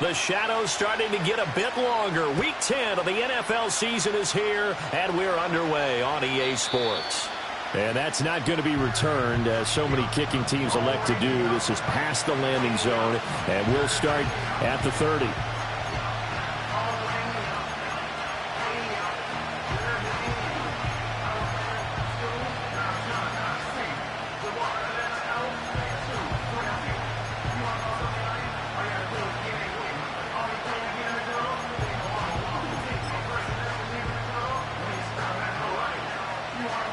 The shadow's starting to get a bit longer. Week 10 of the NFL season is here, and we're underway on EA Sports. And that's not going to be returned, as so many kicking teams elect to do. This is past the landing zone, and we'll start at the 30.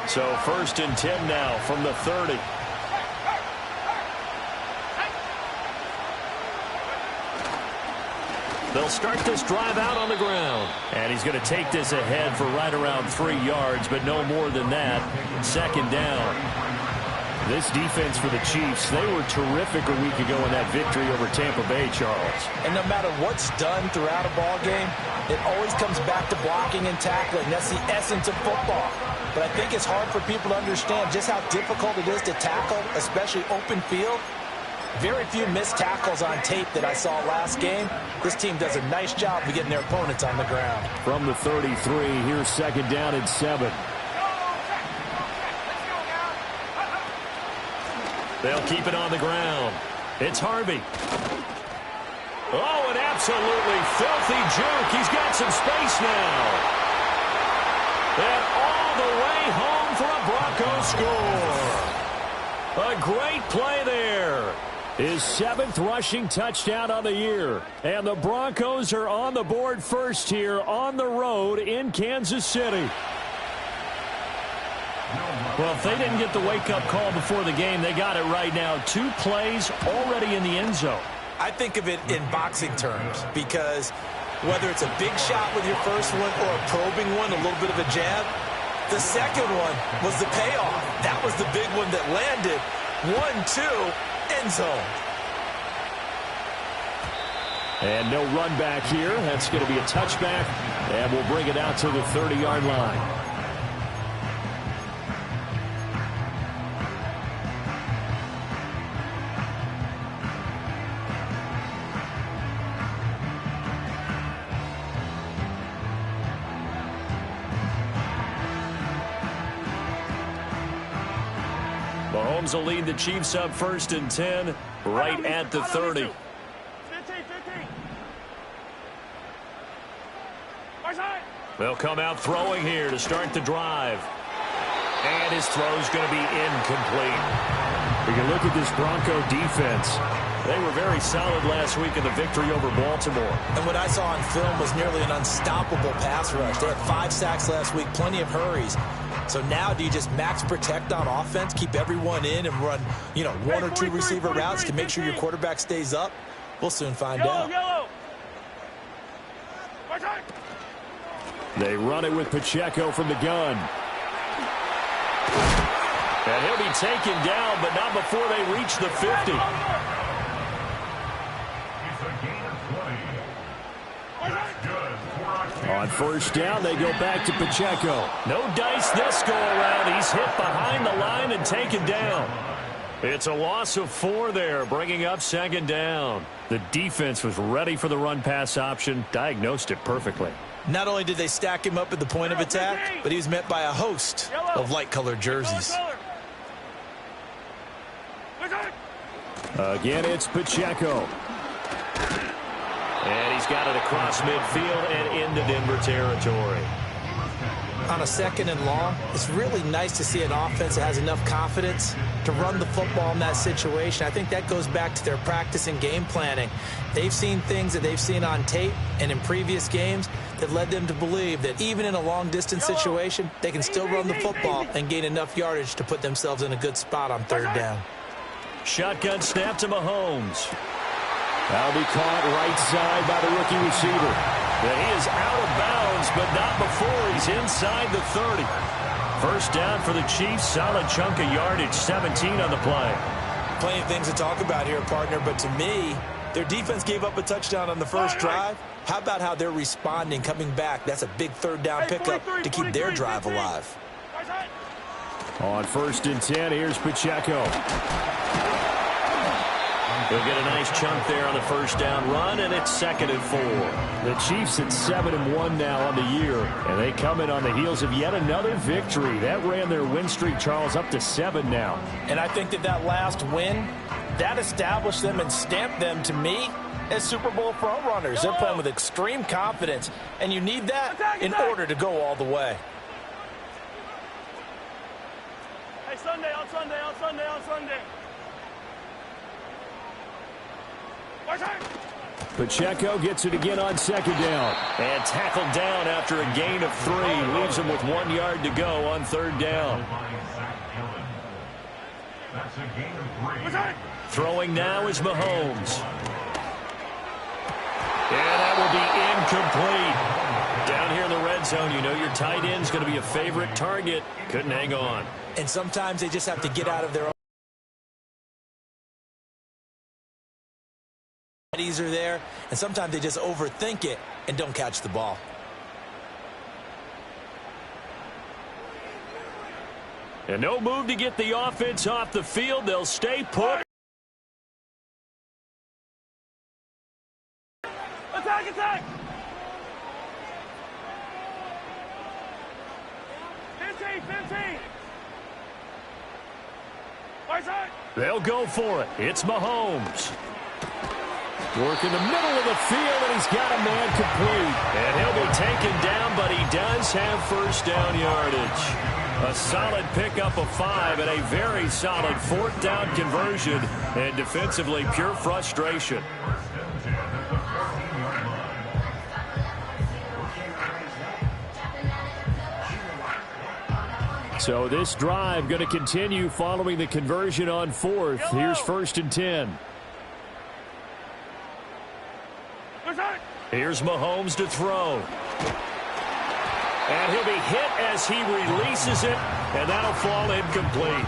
So 1st and 10 now from the 30. They'll start this drive out on the ground. And he's going to take this ahead for right around 3 yards, but no more than that. 2nd down. This defense for the Chiefs, they were terrific a week ago in that victory over Tampa Bay, Charles. And no matter what's done throughout a ball game, it always comes back to blocking and tackling. That's the essence of football. But I think it's hard for people to understand just how difficult it is to tackle, especially open field. Very few missed tackles on tape that I saw last game. This team does a nice job of getting their opponents on the ground. From the 33, here's 2nd down and 7. They'll keep it on the ground. It's Harvey. Oh, an absolutely filthy juke. He's got some space now. And all the way home for a Broncos score. A great play there. His 7th rushing touchdown on the year. And the Broncos are on the board first here on the road in Kansas City. Well, if they didn't get the wake-up call before the game, they got it right now. 2 plays already in the end zone. I think of it in boxing terms because whether it's a big shot with your first one or a probing one, a little bit of a jab, the second one was the payoff. That was the big one that landed. 1-2, end zone. And no run back here. That's going to be a touchback, and we'll bring it out to the 30-yard line. Mahomes will lead the Chiefs up 1st and 10 right at the 30. 15. They'll come out throwing here to start the drive. And his throw's going to be incomplete. We can look at this Bronco defense. They were very solid last week in the victory over Baltimore. And what I saw on film was nearly an unstoppable pass rush. They had 5 sacks last week, plenty of hurries. So now do you just max protect on offense, keep everyone in and run, 1 or 2 receiver routes to make sure your quarterback stays up? We'll soon find out. Yellow. They run it with Pacheco from the gun. And he'll be taken down, but not before they reach the 50. On 1st down, they go back to Pacheco. No dice this go-around. He's hit behind the line and taken down. It's a loss of 4 there, bringing up 2nd down. The defense was ready for the run-pass option, diagnosed it perfectly. Not only did they stack him up at the point of attack, but he was met by a host of light-colored jerseys. Again, it's Pacheco. And he's got it across midfield and into Denver territory. On a 2nd and long, it's really nice to see an offense that has enough confidence to run the football in that situation. I think that goes back to their practice and game planning. They've seen things that they've seen on tape and in previous games that led them to believe that even in a long-distance situation, they can still run the football and gain enough yardage to put themselves in a good spot on 3rd down. Shotgun snap to Mahomes. That'll be caught right side by the rookie receiver. And he is out of bounds, but not before he's inside the 30. 1st down for the Chiefs. Solid chunk of yardage, 17 on the play. Plenty of things to talk about here, partner, but to me, their defense gave up a touchdown on the first drive. How about how they're responding, coming back? That's a big 3rd down pickup to keep their drive alive. On 1st and 10, here's Pacheco. They'll get a nice chunk there on the first down run, and it's 2nd and 4. The Chiefs at 7-1 now on the year, and they come in on the heels of yet another victory. That ran their win streak, Charles, up to 7 now. And I think that last win, that established them and stamped them, to me, as Super Bowl front runners. They're playing with extreme confidence, and you need that in order to go all the way. Hey, Sunday, on Sunday, on Sunday, on Sunday. Pacheco gets it again on 2nd down. And tackled down after a gain of 3. Leaves him with 1 yard to go on 3rd down. Throwing now is Mahomes. And that will be incomplete. Down here in the red zone, you know your tight end's going to be a favorite target. Couldn't hang on. And sometimes they just have to get out of their own. Are there, and sometimes they just overthink it and don't catch the ball. And no move to get the offense off the field. They'll stay put. Attack, attack! 15, 15! Right side! They'll go for it. It's Mahomes. Work in the middle of the field, and he's got a man complete. And he'll be taken down, but he does have first down yardage. A solid pickup of 5 and a very solid 4th down conversion. And defensively, pure frustration. So this drive going to continue following the conversion on 4th. Here's 1st and 10. Here's Mahomes to throw. And he'll be hit as he releases it, and that'll fall incomplete.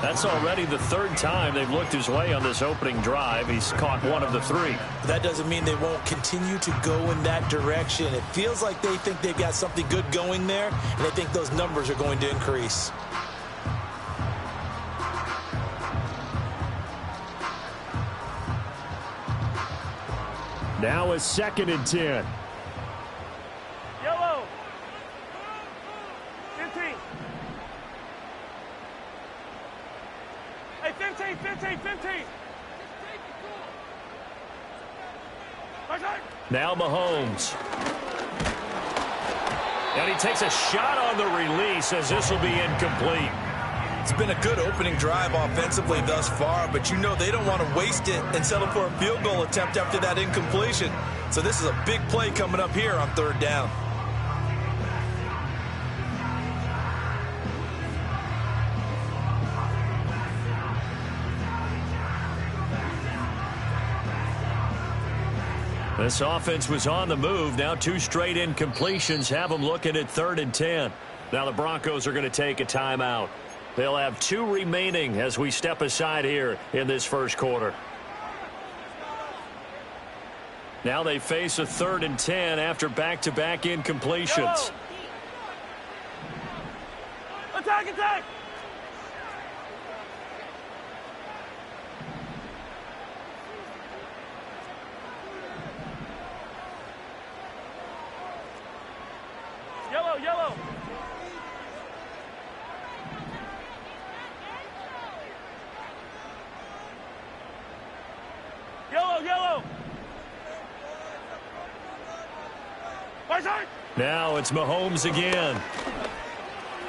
That's already the 3rd time they've looked his way on this opening drive. He's caught 1 of the 3. That doesn't mean they won't continue to go in that direction. It feels like they think they've got something good going there, and they think those numbers are going to increase. Now a 2nd and 10. Yellow. 15. Hey, 15, 15, 15. Now Mahomes. And he takes a shot on the release as this will be incomplete. It's been a good opening drive offensively thus far, but you know they don't want to waste it and settle for a field goal attempt after that incompletion. So this is a big play coming up here on 3rd down. This offense was on the move. Now 2 straight incompletions have them looking at 3rd and 10. Now the Broncos are going to take a timeout. They'll have 2 remaining as we step aside here in this 1st quarter. Now they face a 3rd and 10 after back-to-back incompletions. Attack, attack! Yellow, yellow! Yellow, yellow! Now it's Mahomes again.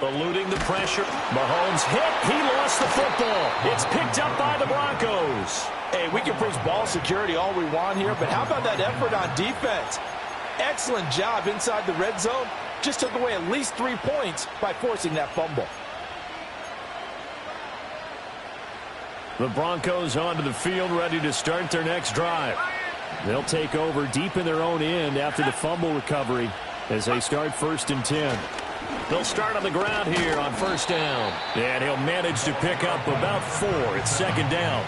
Eluding the pressure. Mahomes hit. He lost the football. It's picked up by the Broncos. Hey, we can preach ball security all we want here, but how about that effort on defense? Excellent job inside the red zone. Just took away at least 3 points by forcing that fumble. The Broncos onto the field, ready to start their next drive. They'll take over deep in their own end after the fumble recovery as they start 1st and 10. They'll start on the ground here on 1st down. And he'll manage to pick up about 4. It's 2nd down.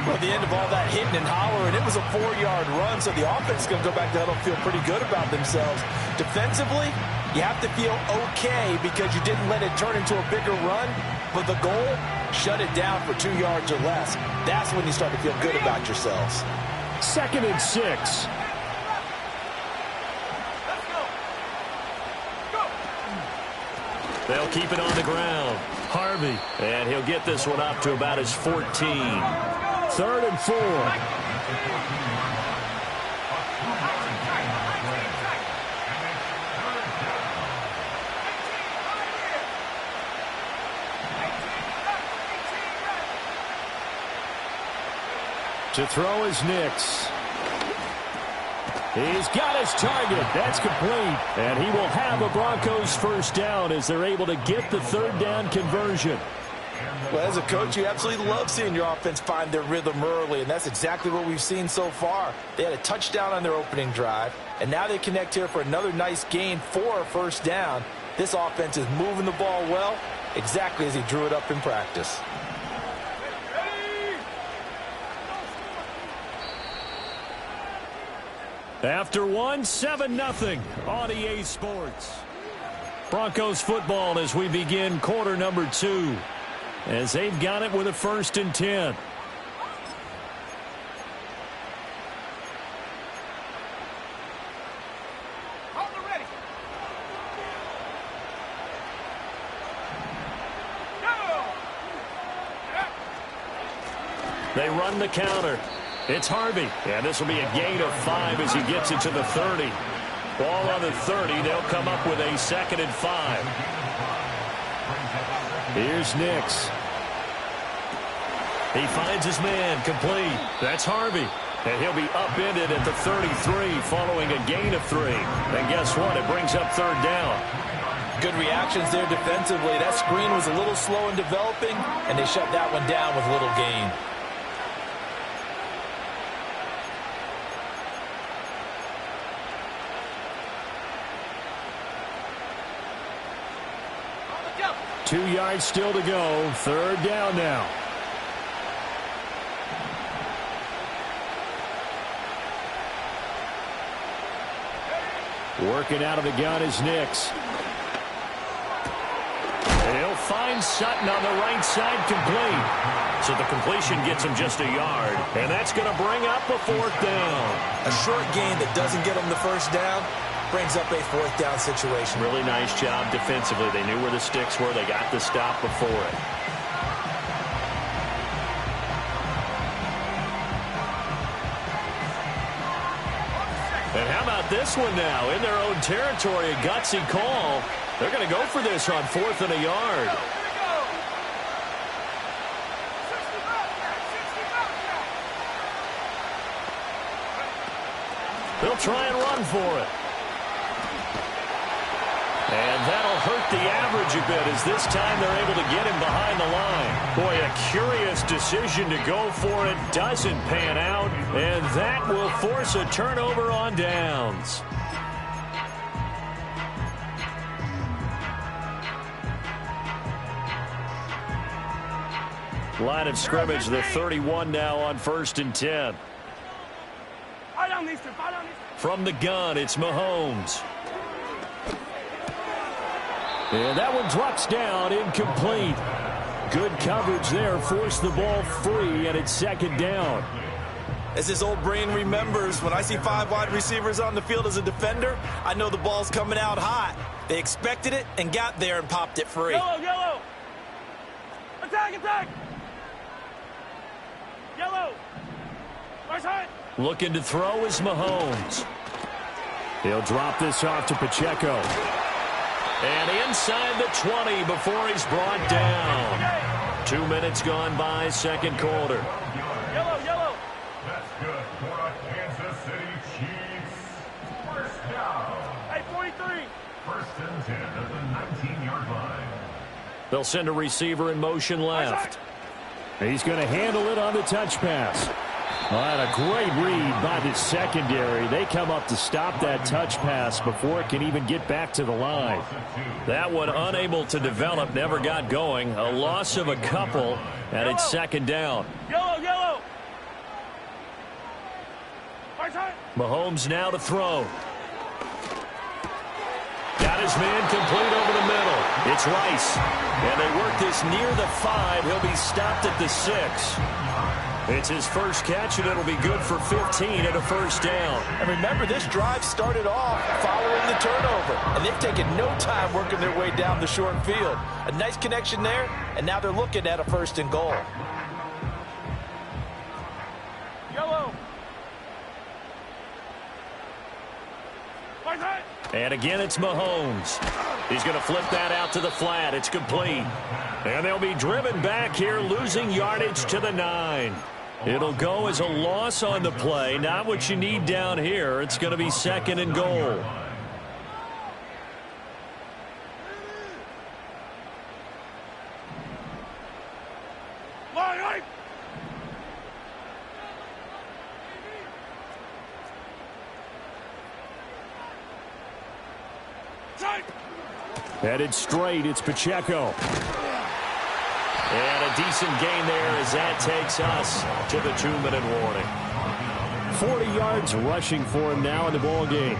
Well, at the end of all that hitting and hollering, it was a 4-yard run, so the offense is going to go back to huddle and feel pretty good about themselves. Defensively, you have to feel okay because you didn't let it turn into a bigger run, but the goal shut it down for 2 yards or less. That's when you start to feel good about yourselves. 2nd and 6. They'll keep it on the ground. Harvey. And he'll get this one up to about his 14. 3rd and 4. To throw is Nix. He's got his target. That's complete. And he will have a Broncos first down as they're able to get the 3rd down conversion. Well, as a coach, you absolutely love seeing your offense find their rhythm early, and that's exactly what we've seen so far. They had a touchdown on their opening drive, and now they connect here for another nice gain for a first down. This offense is moving the ball well, exactly as he drew it up in practice. After 1, 7-0 on EA Sports. Broncos football as we begin quarter number 2. As they've got it with a 1st and 10. They run the counter. It's Harvey. And this will be a gain of 5 as he gets it to the 30. Ball on the 30. They'll come up with a 2nd and 5. Here's Nix. He finds his man complete. That's Harvey. And he'll be upended at the 33 following a gain of 3. And guess what? It brings up 3rd down. Good reactions there defensively. That screen was a little slow in developing, and they shut that one down with little gain. Two yards still to go. 3rd down now. Working out of the gun is Nix. He'll find Sutton on the right side complete. So the completion gets him just a yard. And that's going to bring up a 4th down. A short gain that doesn't get him the first down brings up a 4th down situation. Really nice job defensively. They knew where the sticks were. They got the stop before it. And how about this one now? In their own territory, a gutsy call. They're going to go for this on 4th and a yard. They'll try and run for it. And that'll hurt the average a bit as this time they're able to get him behind the line. Boy, a curious decision to go for it. Doesn't pan out. And that will force a turnover on downs. Line of scrimmage, the 31 now on 1st and 10. From the gun, it's Mahomes. And that one drops down, incomplete. Good coverage there, forced the ball free, and it's 2nd down. As his old brain remembers, when I see 5 wide receivers on the field as a defender, I know the ball's coming out hot. They expected it and got there and popped it free. Yellow, yellow. Attack, attack. Yellow. Right side. Looking to throw is Mahomes. He'll drop this off to Pacheco. And inside the 20 before he's brought down. 2 minutes gone by, 2nd quarter. Yellow, yellow. That's good for a Kansas City Chiefs. First down. Hey, 43. 1st and 10 at the 19-yard line. They'll send a receiver in motion left. He's going to handle it on the touch pass. Well, and a great read by the secondary. They come up to stop that touch pass before it can even get back to the line. That one unable to develop, never got going. A loss of a couple, and it's 2nd down. Yellow, yellow. Right side. Mahomes now to throw. Got his man complete over the middle. It's Rice. And they work this near the 5. He'll be stopped at the 6. It's his first catch, and it'll be good for 15 and a first down. And remember, this drive started off following the turnover. And they've taken no time working their way down the short field. A nice connection there, and now they're looking at a first and goal. Yellow. And again, it's Mahomes. He's going to flip that out to the flat. It's complete. And they'll be driven back here, losing yardage to the 9. It'll go as a loss on the play. Not what you need down here. It's going to be second and goal. Headed straight, it's Pacheco. And a decent gain there as that takes us to the 2-minute warning. 40 yards rushing for him now in the ball game.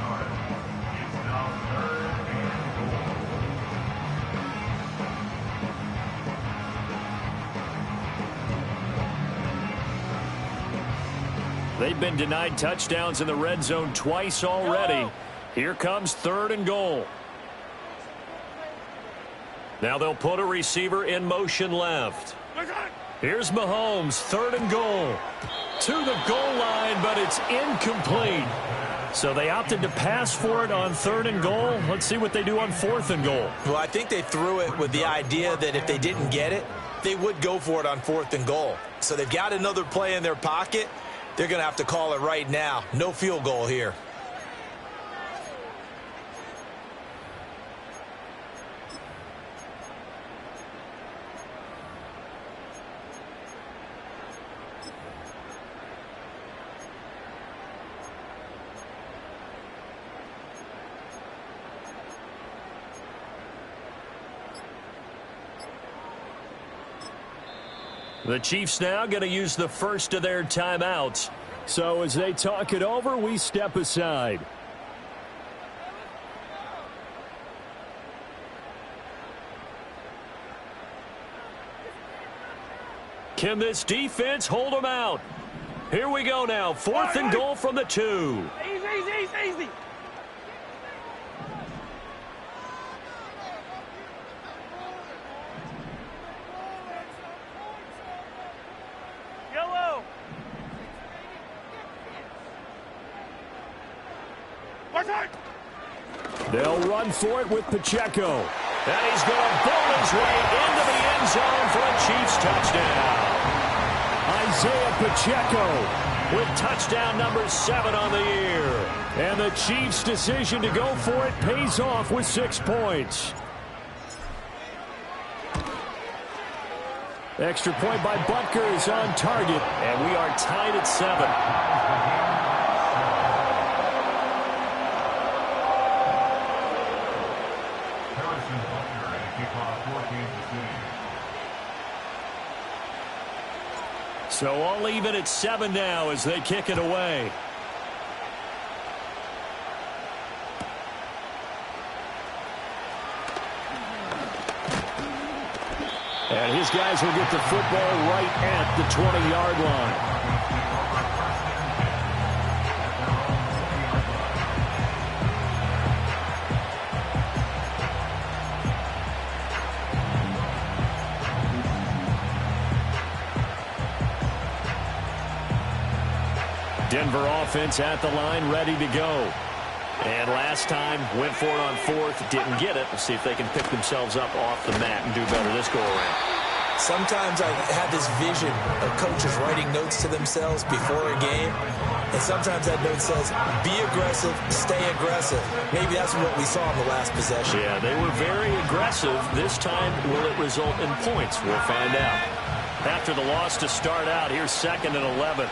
They've been denied touchdowns in the red zone twice already. Here comes 3rd and goal. Now they'll put a receiver in motion left. Here's Mahomes, 3rd and goal. To the goal line, but it's incomplete. So they opted to pass for it on 3rd and goal. Let's see what they do on 4th and goal. Well, I think they threw it with the idea that if they didn't get it, they would go for it on 4th and goal. So they've got another play in their pocket. They're going to have to call it right now. No field goal here. The Chiefs now going to use the first of their timeouts. So as they talk it over, we step aside. Can this defense hold them out? Here we go now. 4th and goal from the 2. Easy. Yellow. They'll run for it with Pacheco. And he's going to ball his way into the end zone for a Chiefs touchdown. Isaiah Pacheco With touchdown number 7 on the year. And the Chiefs' decision to go for it pays off with 6 points. Extra point by Butker is on target. And we are tied at 7. So all even at 7 now as they kick it away. And his guys will get the football right at the 20-yard line. Denver offense at the line, ready to go. And last time, went for it on 4th, didn't get it. Let's see if they can pick themselves up off the mat and do better this go-around. Sometimes I have this vision of coaches writing notes to themselves before a game. And sometimes that note says, be aggressive, stay aggressive. Maybe that's what we saw in the last possession. Yeah, they were very aggressive. This time, will it result in points? We'll find out. After the loss to start out, here's 2nd and 11.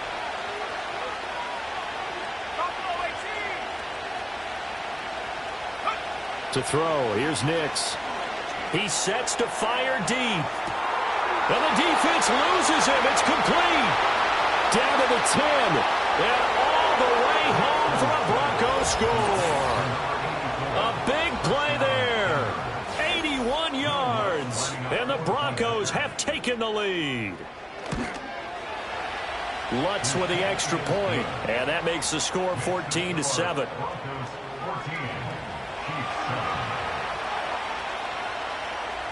To throw, here's Nix. He sets to fire deep. And the defense loses him. It's complete. Down to the 10. And all the way home for a Broncos score. A big play there. 81 yards. Broncos have taken the lead. Lutz with the extra point, and that makes the score 14-7.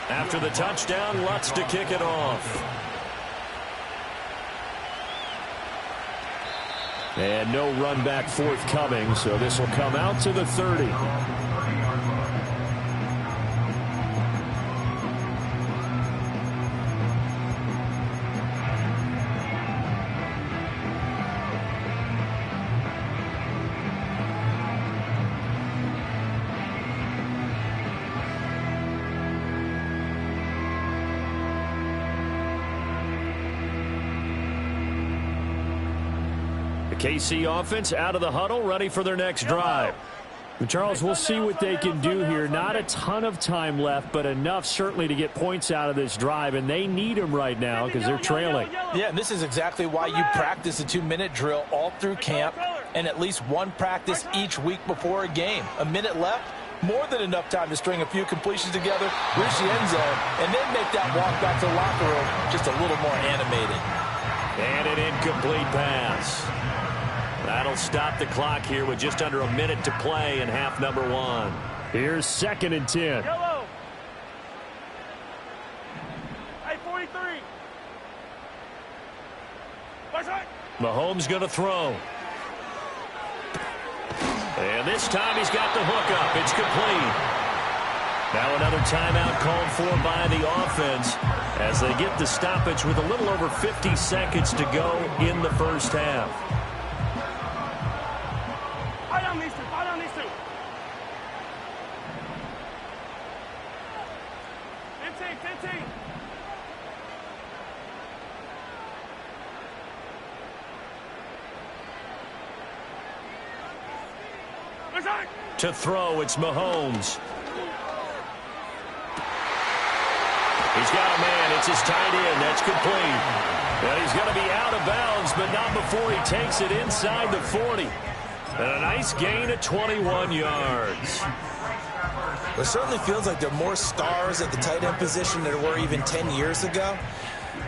After the touchdown, Lutz to kick it off. And no run back forthcoming, so this will come out to the 30. KC offense out of the huddle, ready for their next drive. And Charles, we'll see what they can do here. Not a ton of time left, but enough certainly to get points out of this drive, and they need them right now because they're trailing. Yeah, and this is exactly why you practice a 2-minute drill all through camp and at least one practice each week before a game. A minute left, more than enough time to string a few completions together, reach the end zone, and then make that walk back to the locker room just a little more animated. And an incomplete pass. That'll stop the clock here with just under a minute to play in half number 1. Here's 2nd and 10. Yellow. Hey, 43. Mahomes going to throw. And this time he's got the hook up. It's complete. Now another timeout called for by the offense as they get the stoppage with a little over 50 seconds to go in the first half. Fight on these two. Fight on these two. 15. To throw, it's Mahomes. He's got a man. It's his tight end. That's complete. And he's going to be out of bounds, but not before he takes it inside the 40. And a nice gain of 21 yards. It certainly feels like there are more stars at the tight end position than there were even 10 years ago.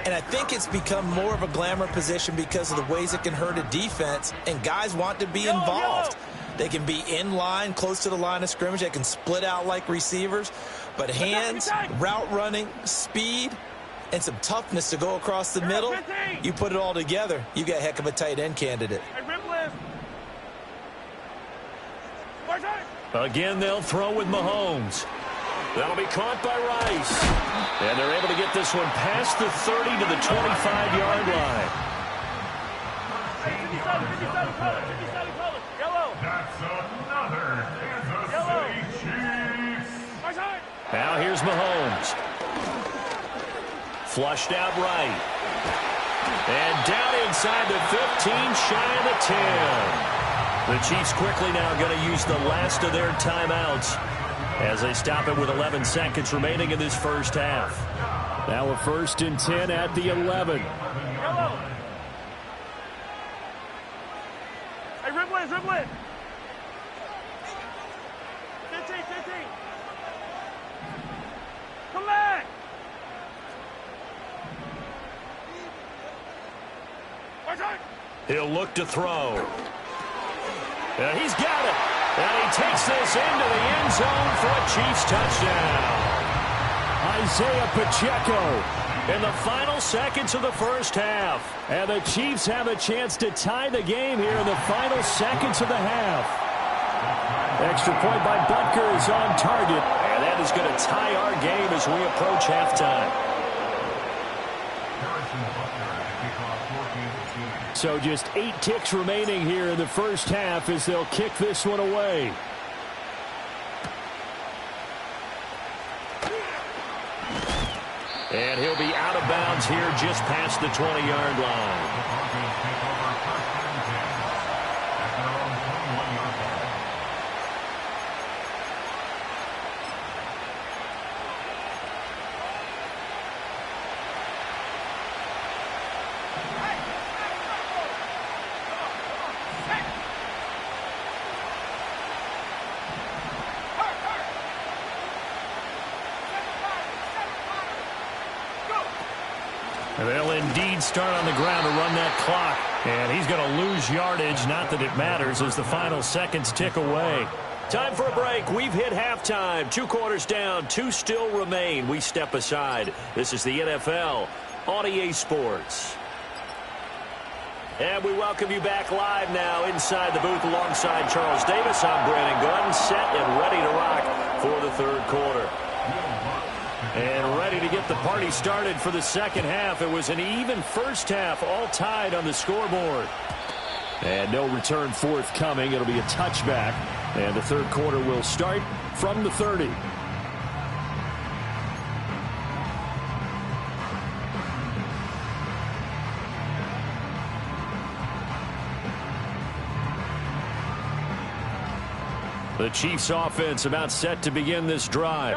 And I think it's become more of a glamour position because of the ways it can hurt a defense, and guys want to be involved. They can be in line, close to the line of scrimmage. They can split out like receivers. But hands, route running, speed, and some toughness to go across the middle, you put it all together, you got a heck of a tight end candidate. Again, they'll throw with Mahomes. That'll be caught by Rice. And they're able to get this one past the 30 to the 25-yard line. 57 color. Yellow. That's another Kansas City Chiefs. Now here's Mahomes. Flushed out right. And down inside the 15, shy of the 10. The Chiefs quickly now going to use the last of their timeouts as they stop it with 11 seconds remaining in this first half. Now a 1st and 10 at the 11. Yellow. Hey, dribble it. 15. Come back. He'll look to throw. And he's got it. And he takes this into the end zone for a Chiefs touchdown. Isaiah Pacheco In the final seconds of the first half. And the Chiefs have a chance to tie the game here in the final seconds of the half. Extra point by Butker is on target. And that is going to tie our game as we approach halftime. So just 8 ticks remaining here in the first half as they'll kick this one away. And he'll be out of bounds here just past the 20-yard line. They'll indeed start on the ground to run that clock. And he's going to lose yardage. Not that it matters as the final seconds tick away. Time for a break. We've hit halftime. 2 quarters down. 2 still remain. We step aside. This is the NFL on EA Sports. And we welcome you back live now inside the booth alongside Charles Davis. I'm Brandon Gunn, set and ready to rock for the third quarter. And ready to get the party started for the second half. It was an even first half, all tied on the scoreboard. And no return forthcoming. It'll be a touchback. And the third quarter will start from the 30. The Chiefs offense about set to begin this drive.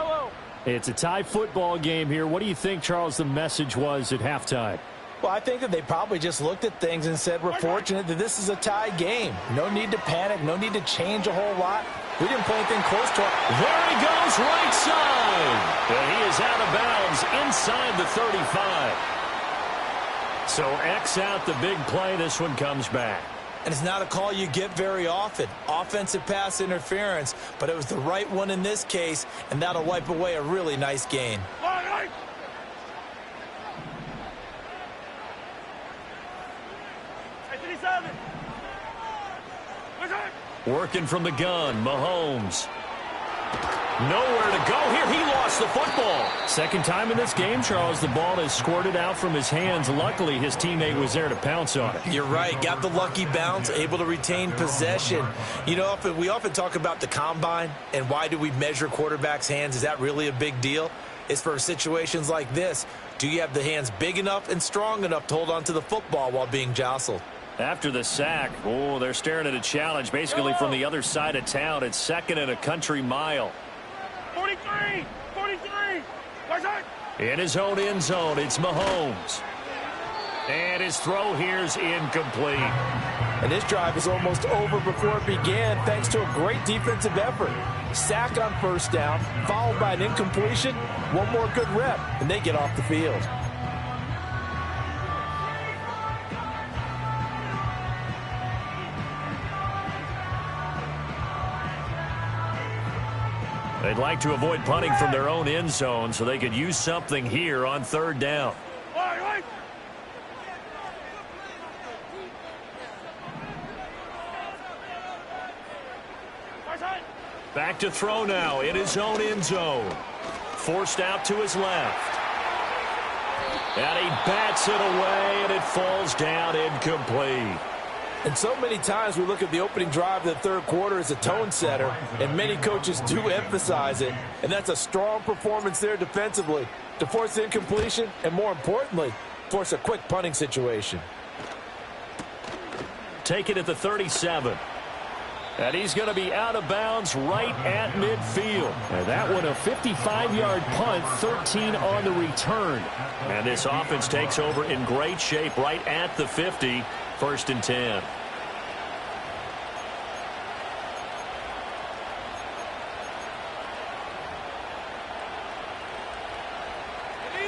It's a tie football game here. What do you think, Charles, the message was at halftime? Well, I think that they probably just looked at things and said, we're fortunate that this is a tie game. No need to panic. No need to change a whole lot. We didn't play anything close to it. There he goes, right side. And he is out of bounds inside the 35. So X out the big play. This one comes back. And it's not a call you get very often. Offensive pass interference, but it was the right one in this case, and that'll wipe away a really nice gain. Working from the gun, Mahomes. Nowhere to go here. He lost the football. Second time in this game, Charles, the ball has squirted out from his hands. Luckily, his teammate was there to pounce on it. You're right. Got the lucky bounce, able to retain possession. You know, we often talk about the combine and why do we measure quarterbacks' hands. Is that really a big deal? It's for situations like this. Do you have the hands big enough and strong enough to hold on to the football while being jostled? After the sack, oh, they're staring at a challenge basically from the other side of town. It's second and a country mile. 43! 43! In his own end zone, it's Mahomes. And his throw here's incomplete. And this drive is almost over before it began thanks to a great defensive effort. Sack on first down, followed by an incompletion. One more good rep, and they get off the field. They'd like to avoid punting from their own end zone so they could use something here on third down. Back to throw now in his own end zone. Forced out to his left. And he bats it away, and it falls down incomplete. And so many times we look at the opening drive of the third quarter as a tone setter, and many coaches do emphasize it, and that's a strong performance there defensively to force incompletion and, more importantly, force a quick punting situation. Take it at the 37. And he's going to be out of bounds right at midfield. And that one a 55-yard punt, 13 on the return. And this offense takes over in great shape right at the 50, 1st and 10.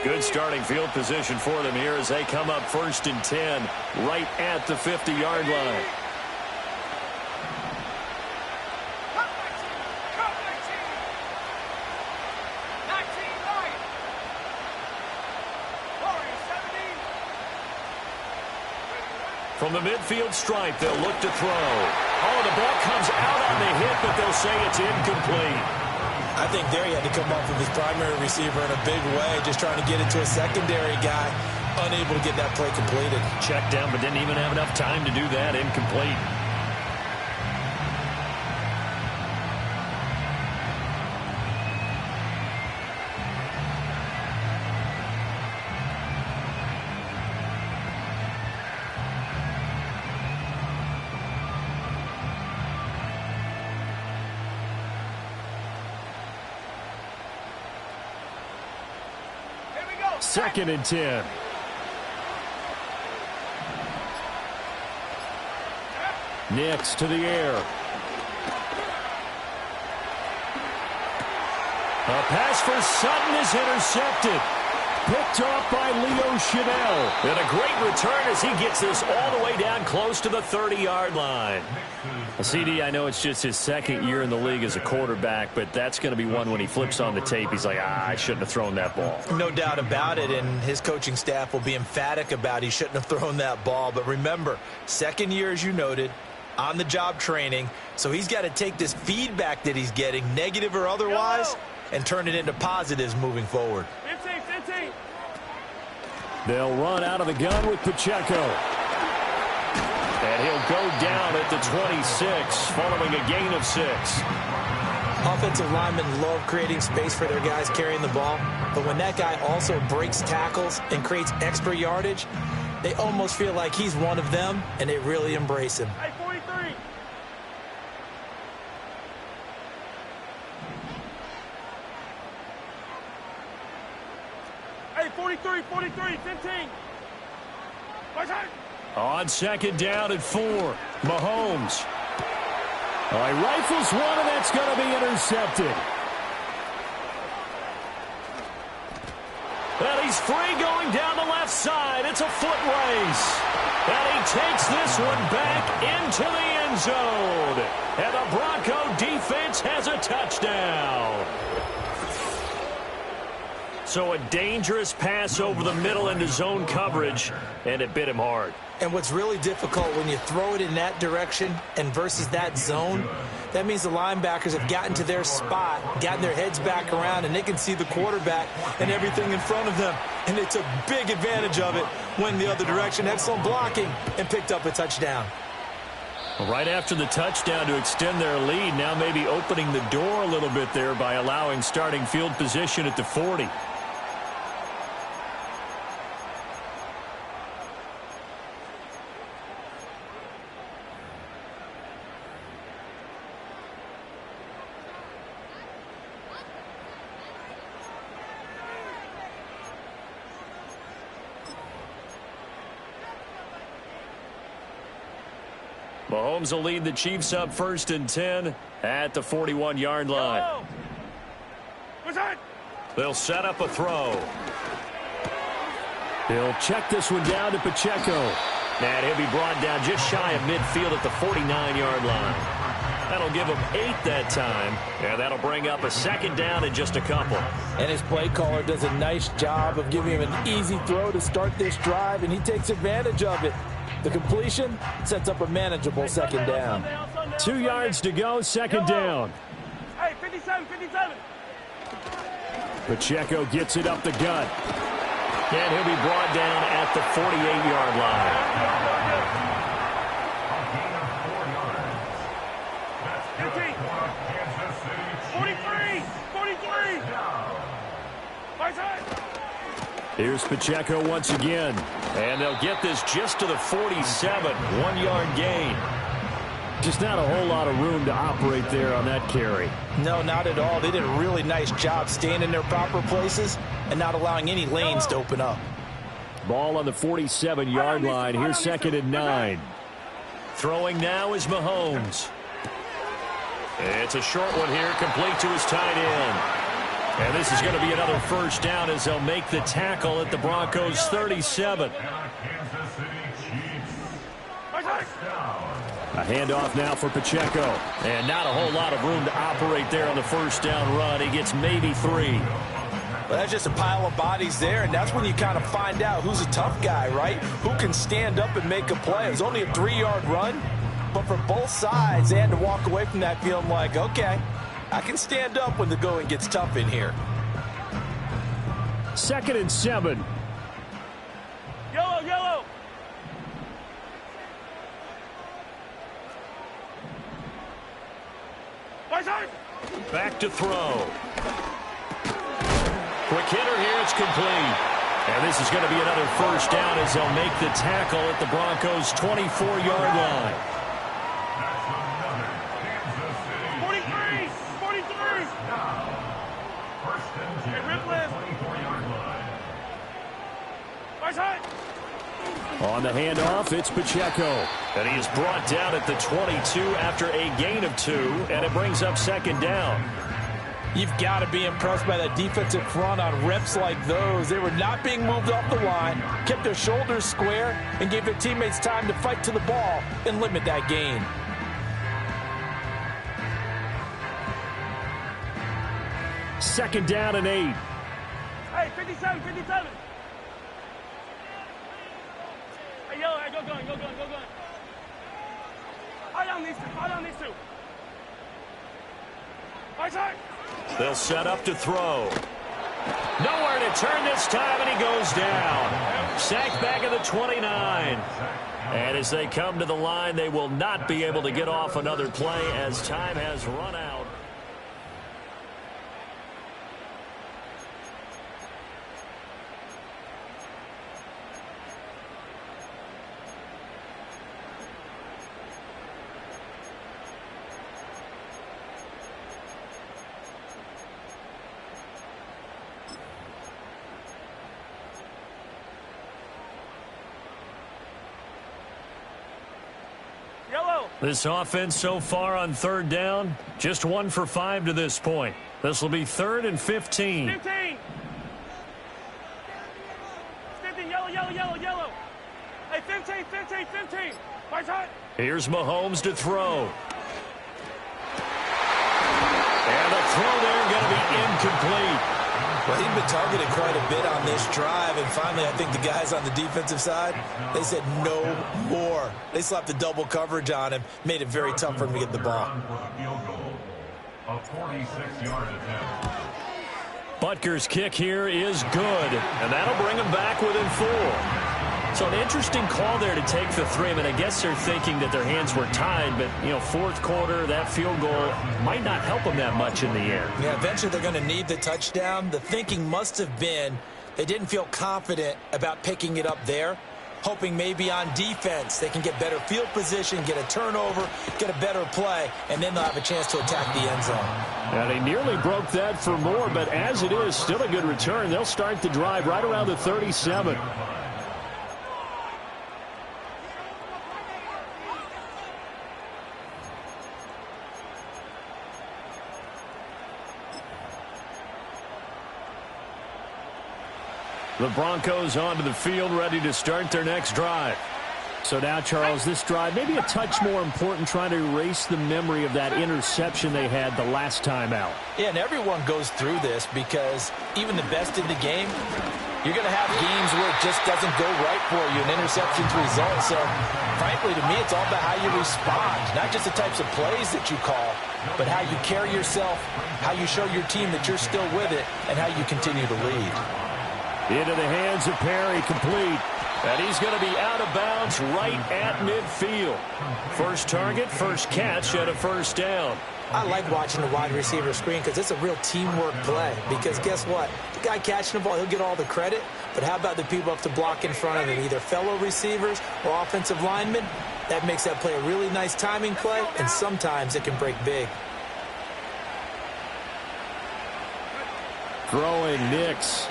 Good starting field position for them here as they come up 1st and 10 right at the 50-yard line. From the midfield stripe, they'll look to throw. Oh, the ball comes out on the hit, but they'll say it's incomplete. I think there he had to come off of his primary receiver in a big way, just trying to get it to a secondary guy, unable to get that play completed. Checked down, but didn't even have enough time to do that. Incomplete. Second and 10. Nix to the air. A pass for Sutton is intercepted. picked off by Leo Chanel. And a great return as he gets this all the way down close to the 30-yard line. Well, CD, I know it's just his second year in the league as a quarterback, but that's going to be one when he flips on the tape. He's like, I shouldn't have thrown that ball. No doubt about it, and his coaching staff will be emphatic about he shouldn't have thrown that ball. But remember, second year, as you noted, on-the-job training, so he's got to take this feedback that he's getting, negative or otherwise, and turn it into positives moving forward. 15. They'll run out of the gun with Pacheco. And he'll go down at the 26, following a gain of 6. Offensive linemen love creating space for their guys carrying the ball, but when that guy also breaks tackles and creates extra yardage, they almost feel like he's one of them, and they really embrace him. Hey, 43. Hey, 43, 15. Right side. On second down at 4, Mahomes. All right, rifles one, and that's going to be intercepted. And he's free going down the left side. It's a foot race. And he takes this one back into the end zone. And the Bronco defense has a touchdown. So a dangerous pass over the middle into zone coverage, and it bit him hard. And what's really difficult when you throw it in that direction and versus that zone, that means the linebackers have gotten to their spot, gotten their heads back around, and they can see the quarterback and everything in front of them. And they took big advantage of it, went the other direction, excellent blocking, and picked up a touchdown. Right after the touchdown to extend their lead, now maybe opening the door a little bit there by allowing starting field position at the 40. Mahomes will lead the Chiefs up 1st and 10 at the 41-yard line. They'll set up a throw. He'll check this one down to Pacheco. And he'll be brought down just shy of midfield at the 49-yard line. That'll give him 8 that time, and that'll bring up a second down and just a couple. And his play caller does a nice job of giving him an easy throw to start this drive, and he takes advantage of it. The completion sets up a manageable second down. 2 yards to go, second down. Hey, 57. Pacheco gets it up the gut. And he'll be brought down at the 48-yard line. 43. Here's Pacheco once again. And they'll get this just to the 47, 1-yard gain. Just not a whole lot of room to operate there on that carry. No, not at all. They did a really nice job staying in their proper places and not allowing any lanes to open up. Ball on the 47-yard line. Here's 2nd and 9. Throwing now is Mahomes. It's a short one here, complete to his tight end. And this is going to be another first down as they'll make the tackle at the Broncos' 37. A handoff now for Pacheco. And not a whole lot of room to operate there on the first down run. He gets maybe 3. Well, that's just a pile of bodies there, and that's when you kind of find out who's a tough guy, right? Who can stand up and make a play. It was only a 3-yard run, but for both sides, they had to walk away from that feeling like, okay, I can stand up when the going gets tough in here. 2nd and 7. Yellow. Back to throw. Quick hitter here, it's complete. And this is going to be another first down as they'll make the tackle at the Broncos' 24-yard line. 43. On the handoff, it's Pacheco. And he is brought down at the 22 after a gain of 2, and it brings up second down. You've got to be impressed by that defensive front on reps like those. They were not being moved off the line, kept their shoulders square, and gave their teammates time to fight to the ball and limit that gain. Second down and 8. Hey, 57, 57. Hey, yellow, hey, go gun, go gun, go gun. Fire down these two, fire down these two. Right side. They'll set up to throw. Nowhere to turn this time, and he goes down. Sacked back at the 29. And as they come to the line, they will not be able to get off another play as time has run out. This offense so far on third down, just 1 for 5 to this point. This will be 3rd and 15. 15. 15, yellow, yellow, yellow, yellow. Hey, 15, 15, 15. Right side. Here's Mahomes to throw. And the throw there going to be incomplete. Well, he'd been targeted quite a bit on this drive, and finally I think the guys on the defensive side, they said no more. They slapped the double coverage on him, made it very tough for him to get the ball. A 46-yard attempt. Butker's kick here is good, and that'll bring him back within 4. So an interesting call there to take the 3. I mean, I guess they're thinking that their hands were tied, but, you know, fourth quarter, that field goal might not help them that much in the end. Yeah, eventually they're going to need the touchdown. The thinking must have been they didn't feel confident about picking it up there, hoping maybe on defense they can get better field position, get a turnover, get a better play, and then they'll have a chance to attack the end zone. And they nearly broke that for more, but as it is, still a good return. They'll start the drive right around the 37. The Broncos onto the field, ready to start their next drive. So now, Charles, this drive maybe a touch more important, trying to erase the memory of that interception they had the last time out. Yeah, and everyone goes through this because even the best in the game, you're going to have games where it just doesn't go right for you, and interceptions result. So, frankly, to me, it's all about how you respond, not just the types of plays that you call, but how you carry yourself, how you show your team that you're still with it, and how you continue to lead. Into the hands of Perry, complete. And he's going to be out of bounds right at midfield. First target, first catch, and a first down. I like watching the wide receiver screen because it's a real teamwork play. Because guess what? The guy catching the ball, he'll get all the credit. But how about the people up to block in front of him, either fellow receivers or offensive linemen? That makes that play a really nice timing play, and sometimes it can break big. Throwing Nix.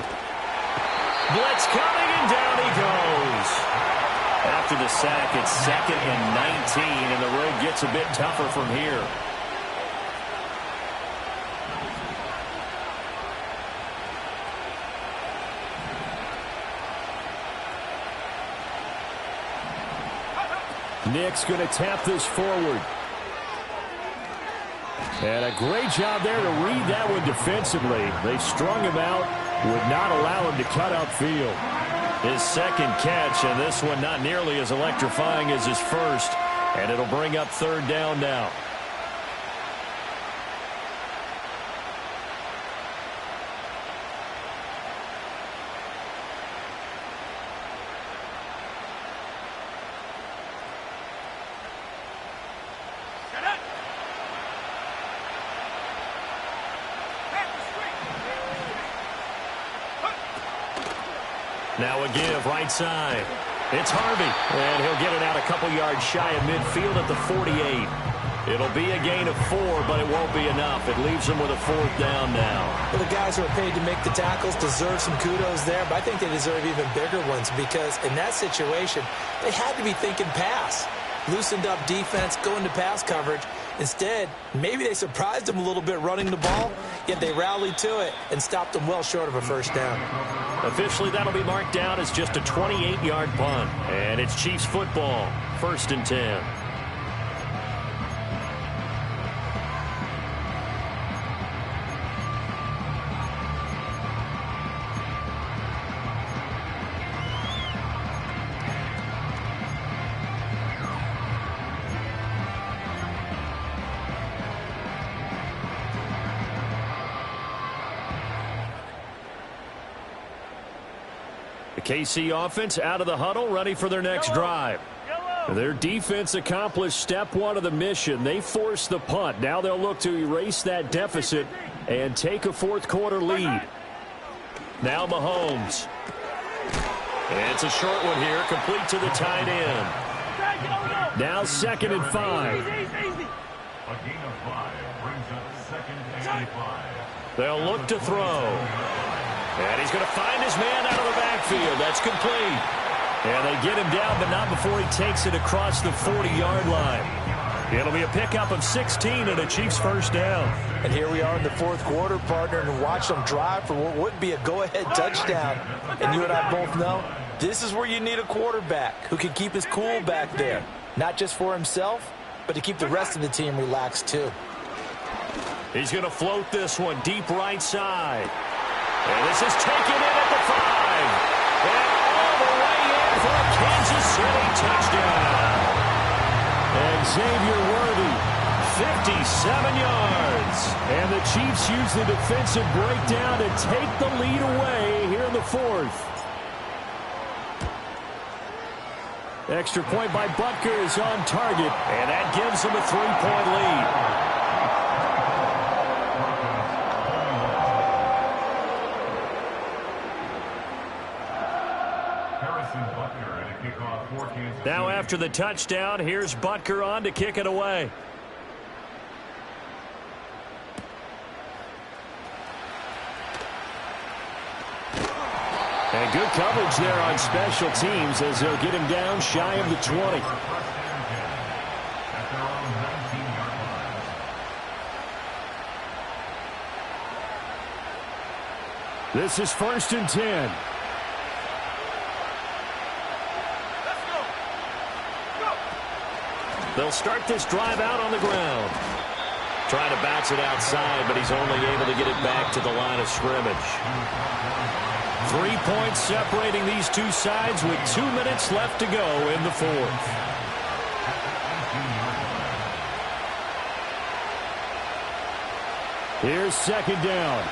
Blitz coming, and down he goes. After the sack, it's 2nd and 19, and the road gets a bit tougher from here. Nick's going to tap this forward. And a great job there to read that one defensively. They strung him out, would not allow him to cut upfield. His second catch, and this one not nearly as electrifying as his first. And it'll bring up 3rd down now. Now a give, right side. It's Harvey, and he'll get it out a couple yards shy of midfield at the 48. It'll be a gain of 4, but it won't be enough. It leaves them with a 4th down now. Well, the guys who are paid to make the tackles deserve some kudos there, but I think they deserve even bigger ones because in that situation, they had to be thinking pass. loosened up defense, going to pass coverage. Instead, maybe they surprised him a little bit running the ball, yet they rallied to it and stopped him well short of a first down. Officially, that'll be marked down as just a 28-yard punt. And it's Chiefs football, 1st and 10. The KC offense out of the huddle, ready for their next drive. Their defense accomplished step one of the mission. They forced the punt. Now they'll look to erase that deficit and take a fourth-quarter lead. Now Mahomes. And it's a short one here, complete to the tight end. Now 2nd and 5. A gain of 5 brings up 2nd and 5. They'll look to throw. And he's going to find his man out of the backfield. That's complete. And they get him down, but not before he takes it across the 40-yard line. It'll be a pickup of 16 and a Chiefs first down. And here we are in the fourth quarter, partner, and watch them drive for what would be a go-ahead touchdown. And you and I both know this is where you need a quarterback who can keep his cool back there. Not just for himself, but to keep the rest of the team relaxed too. He's going to float this one deep right side. And this is taken in at the 5. And all the way in for a Kansas City touchdown. And Xavier Worthy, 57 yards. And the Chiefs use the defensive breakdown to take the lead away here in the 4th. Extra point by Butker is on target, and that gives them a 3-point lead. Now after the touchdown, here's Butker on to kick it away. And good coverage there on special teams as they'll get him down shy of the 20. This is 1st and 10. They'll start this drive out on the ground. Trying to bounce it outside, but he's only able to get it back to the line of scrimmage. 3 points separating these two sides with 2 minutes left to go in the 4th. Here's 2nd down.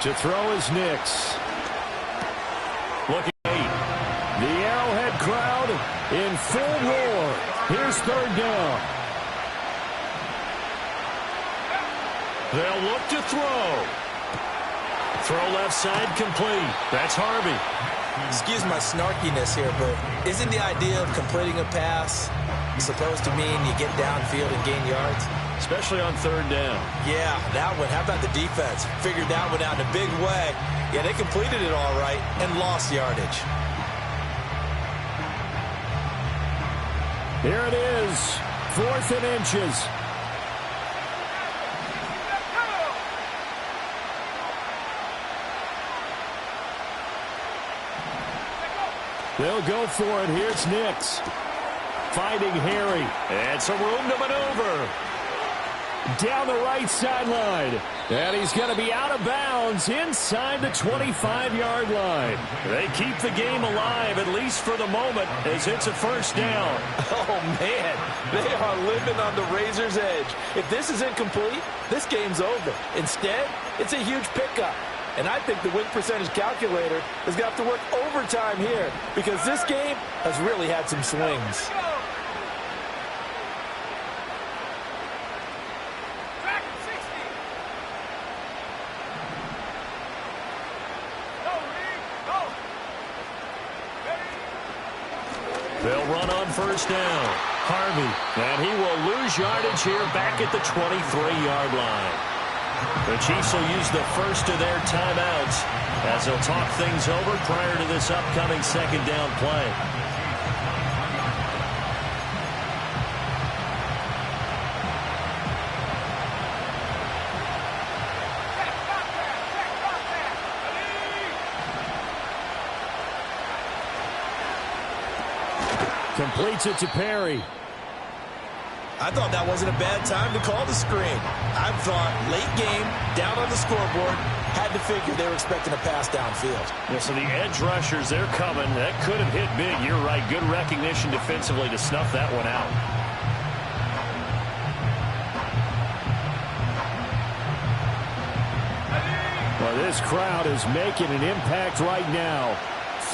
To throw is Nix. Looking late. The Arrowhead crowd in full roar. Here's 3rd down. They'll look to throw. Throw left side complete. That's Harvey. Excuse my snarkiness here, but isn't the idea of completing a pass supposed to mean you get downfield and gain yards? Especially on 3rd down. Yeah, that one. How about the defense? Figured that one out in a big way. Yeah, they completed it all right and lost yardage. Here it is. 4th and inches. They'll go for it. Here's Nix. Finding Harry. And some room to maneuver. Down the right sideline. And he's going to be out of bounds inside the 25-yard line. They keep the game alive, at least for the moment, as it's a 1st down. Oh, man. They are living on the razor's edge. If this is incomplete, this game's over. Instead, it's a huge pickup. And I think the win percentage calculator is going to have to work overtime here because this game has really had some swings. They'll run on 1st down. Harvey. And he will lose yardage here back at the 23-yard line. The Chiefs will use the first of their timeouts as they'll talk things over prior to this upcoming second down play. Completes it to Perry. I thought that wasn't a bad time to call the screen. I thought late game, down on the scoreboard, had to figure they were expecting a pass downfield. Yeah, so the edge rushers, they're coming. That could have hit big. You're right. Good recognition defensively to snuff that one out. Well, this crowd is making an impact right now.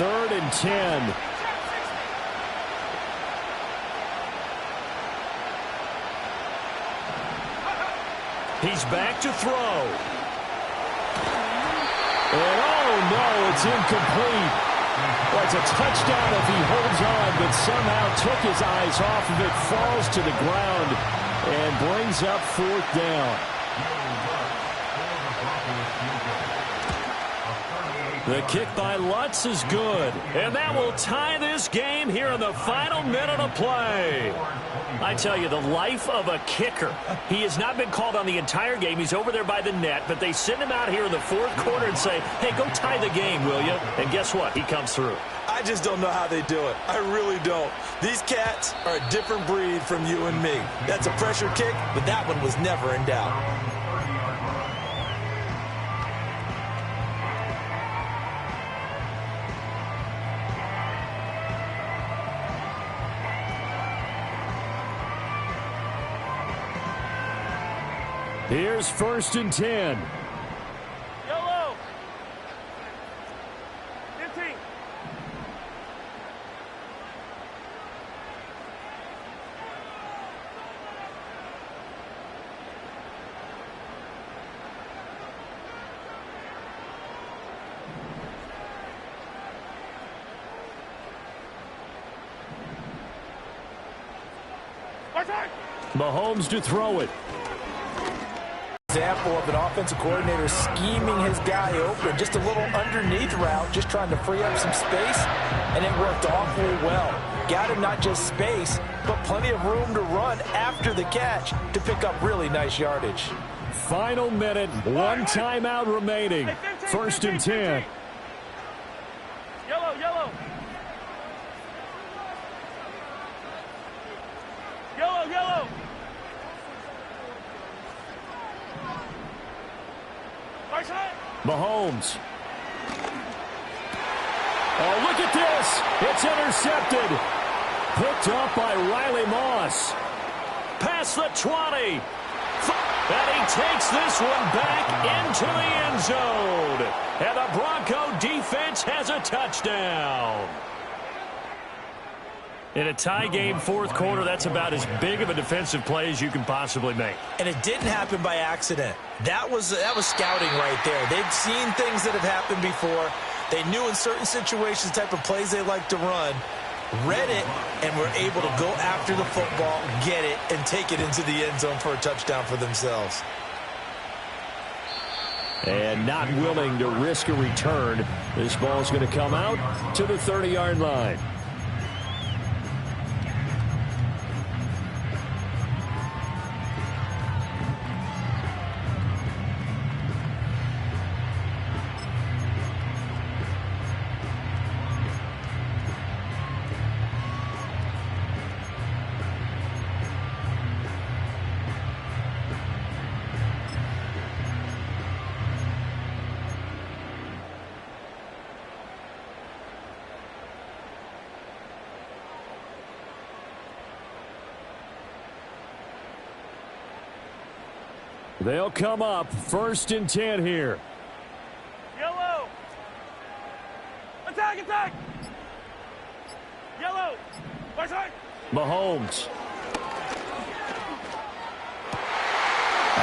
3rd and 10. He's back to throw. And oh no, it's incomplete. Well, it's a touchdown if he holds on, but somehow took his eyes off of it, falls to the ground, and brings up 4th down. The kick by Lutz is good. And that will tie this game here in the final minute of play. I tell you, the life of a kicker. He has not been called on the entire game. He's over there by the net, but they send him out here in the 4th quarter and say, hey, go tie the game, will you? And guess what? He comes through. I just don't know how they do it. I really don't. These cats are a different breed from you and me. That's a pressure kick, but that one was never in doubt. Here's 1st and 10. Yellow. 15. Mahomes to throw it. Example of an offensive coordinator scheming his guy open, just a little underneath route, just trying to free up some space, and it worked awfully well. Got him not just space, but plenty of room to run after the catch to pick up really nice yardage. Final minute, 1 timeout remaining. 1st and 10. Yellow, yellow. Yellow, yellow. Mahomes. Oh, look at this. It's intercepted. Picked up by Riley Moss. Past the 20. And he takes this one back into the end zone. And the Bronco defense has a touchdown. In a tie game 4th quarter, that's about as big of a defensive play as you can possibly make. And it didn't happen by accident. That was scouting right there. They've seen things that have happened before. They knew in certain situations the type of plays they like to run, read it, and were able to go after the football, get it, and take it into the end zone for a touchdown for themselves. And not willing to risk a return. This ball's going to come out to the 30-yard line. They'll come up 1st and 10 here. Yellow. Attack, attack. Yellow. Mahomes.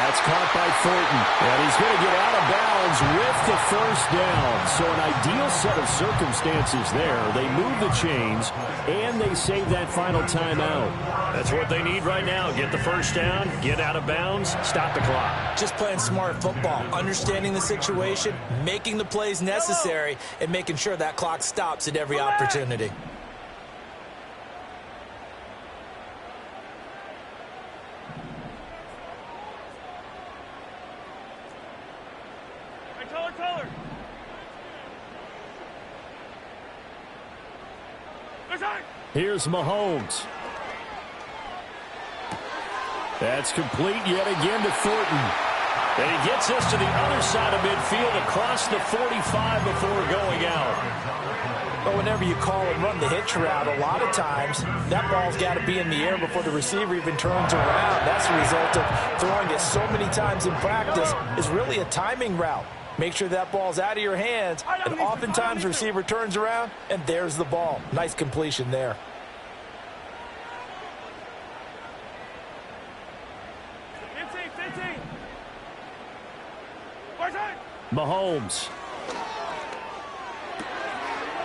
That's caught by Thornton. And he's going to get out of bounds with the first down. So an ideal set of circumstances there. They move the chains, and they save that final timeout. That's what they need right now. Get the first down, get out of bounds, stop the clock. Just playing smart football, understanding the situation, making the plays necessary, and making sure that clock stops at every opportunity. Taller. Here's Mahomes. That's complete yet again to Thornton. And he gets us to the other side of midfield across the 45 before going out. But whenever you call and run the hitch route, a lot of times that ball's got to be in the air before the receiver even turns around. That's the result of throwing it so many times in practice. Is really a timing route. Make sure that ball's out of your hands, and oftentimes the receiver turns around, and there's the ball. Nice completion there. Mahomes.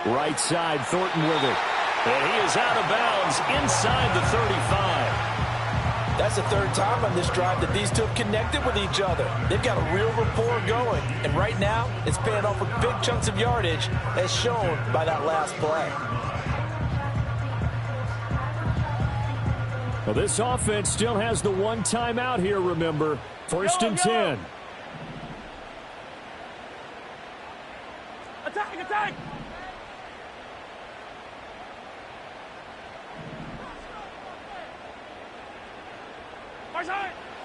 Right side, Thornton with it. And he is out of bounds inside the 35. That's the third time on this drive that these two have connected with each other. They've got a real rapport going. And right now, it's paying off with big chunks of yardage, as shown by that last play. Well, this offense still has the one timeout here, remember. First and 10. Attack!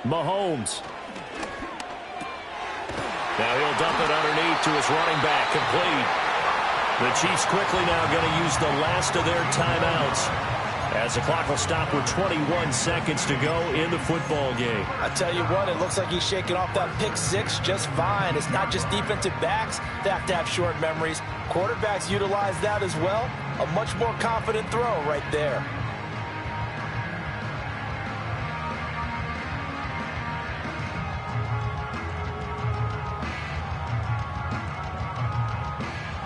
Mahomes. Now he'll dump it underneath to his running back, complete. The Chiefs quickly now going to use the last of their timeouts, as the clock will stop with 21 seconds to go in the football game. I tell you what, it looks like he's shaking off that pick six just fine. It's not just defensive backs that have to have short memories. Quarterbacks utilize that as well. A much more confident throw right there.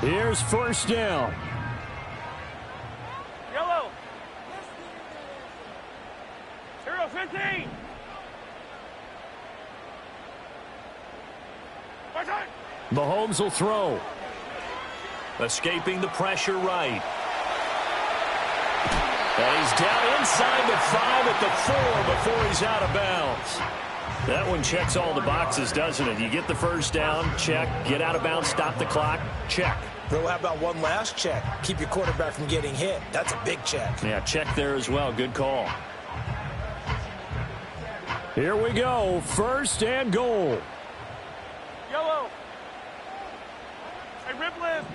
Here's first down. Yellow. 0-15. Mahomes will throw. Escaping the pressure right. And he's down inside the 5 at the 4 before he's out of bounds. That one checks all the boxes, doesn't it? You get the first down, check. Get out of bounds, stop the clock, check. Bro, how about one last check? Keep your quarterback from getting hit. That's a big check. Yeah, check there as well. Good call. Here we go. First and goal. Yellow. Hey, rip lift.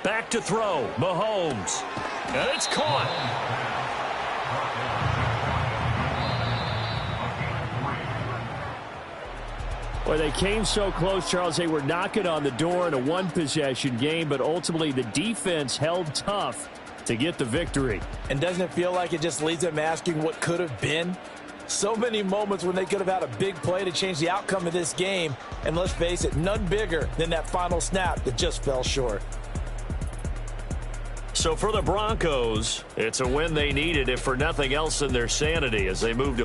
Back to throw. Mahomes. And it's caught. Well, they came so close, Charles. They were knocking on the door in a one-possession game, but ultimately the defense held tough to get the victory. And doesn't it feel like it just leaves them asking what could have been? So many moments when they could have had a big play to change the outcome of this game. And let's face it, none bigger than that final snap that just fell short. So for the Broncos, it's a win they needed, if for nothing else, in their sanity as they move to